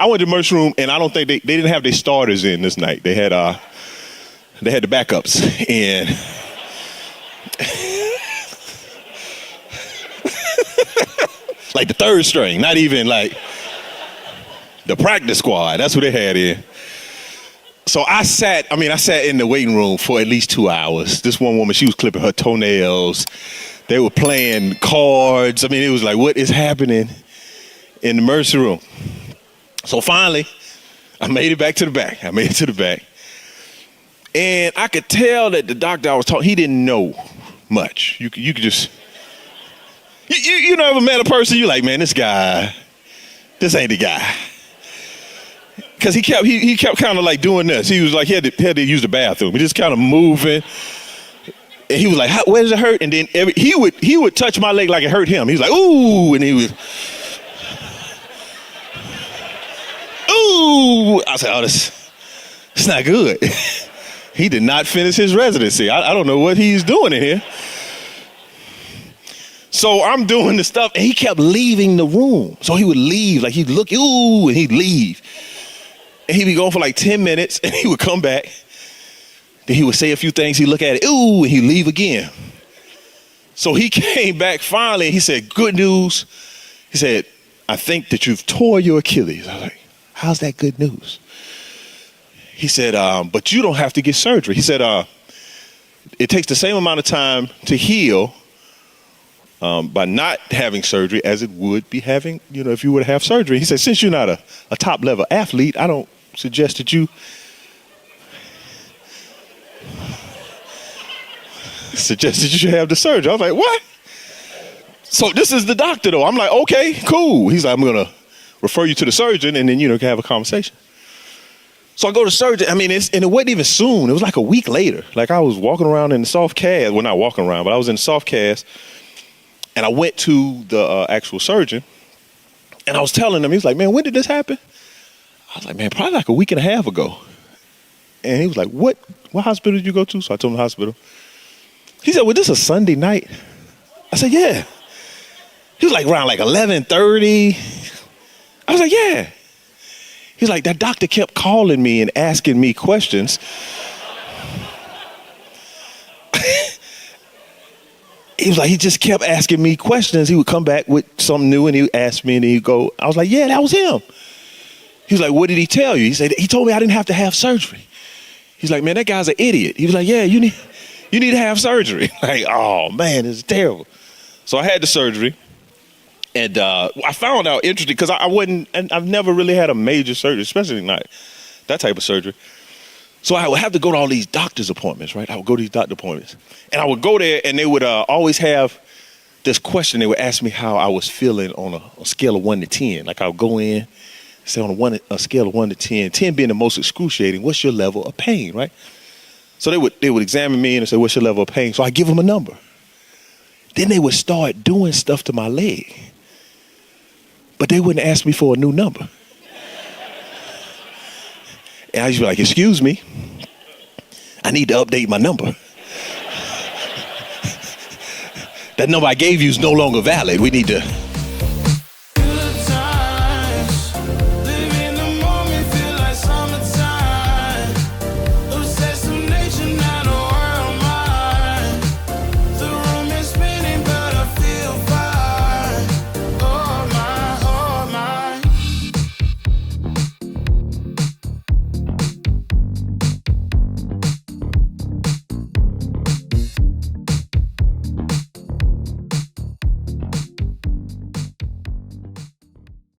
I went to the emergency room, and I don't think they didn't have their starters in this night. They had the backups, and like the third string, not even like the practice squad. That's what they had in. So I sat in the waiting room for at least 2 hours. This one woman, she was clipping her toenails. They were playing cards. I mean, it was like, what is happening in the emergency room? So finally, I made it back to the back. And I could tell that the doctor I was talking, he didn't know much. You could just, you never met a person, you like, man, this ain't the guy. Because he kept kind of like doing this. He was like, he had to use the bathroom. He just kind of moving. And he was like, where does it hurt? And then he would touch my leg like it hurt him. He was like, ooh, and he was, ooh. I said, oh, it's not good. He did not finish his residency. I don't know what he's doing in here. So I'm doing the stuff, and he kept leaving the room. So he would leave, like he'd look, ooh, and he'd leave. And he'd be gone for like 10 minutes, and he would come back. Then he would say a few things. He'd look at it, ooh, and he'd leave again. So he came back finally, and he said, good news. He said, I think that you've tore your Achilles. I was like, how's that good news? He said, but you don't have to get surgery. He said, it takes the same amount of time to heal by not having surgery as it would be having, if you were to have surgery. He said, since you're not a top level athlete, I don't suggest that you should have the surgery. I was like, what? So this is the doctor though. I'm like, okay, cool. He's like, I'm going to refer you to the surgeon and then, can have a conversation. So I go to surgery. I mean, and it wasn't even soon. It was like a week later. Like I was walking around in the soft cast. Well, not walking around, but I was in the soft cast. And I went to the actual surgeon. And I was telling him, he was like, man, when did this happen? I was like, man, probably like a week and a half ago. And he was like, what hospital did you go to? So I told him the hospital. He said, well, this is a Sunday night. I said, yeah. He was like around like 11:30. I was like, yeah. He's like, that doctor kept calling me and asking me questions. He was like, he just kept asking me questions. He would come back with something new and he would ask me and he'd go, I was like, yeah, that was him. He was like, what did he tell you? He said, he told me I didn't have to have surgery. He's like, man, that guy's an idiot. He was like, yeah, you need to have surgery. Like, oh man, it's terrible. So I had the surgery. And I found out interesting because I've never really had a major surgery, especially not that type of surgery. So I would have to go to all these doctor's appointments, right? I would go to these doctor appointments. And I would go there and they would always have this question. They would ask me how I was feeling on a scale of 1 to 10. Like I would go in, say on a scale of 1 to 10, 10 being the most excruciating, what's your level of pain, right? So they would examine me and say, what's your level of pain? So I give them a number. Then they would start doing stuff to my leg. But they wouldn't ask me for a new number. And I used to be like, excuse me, I need to update my number. That number I gave you is no longer valid. We need to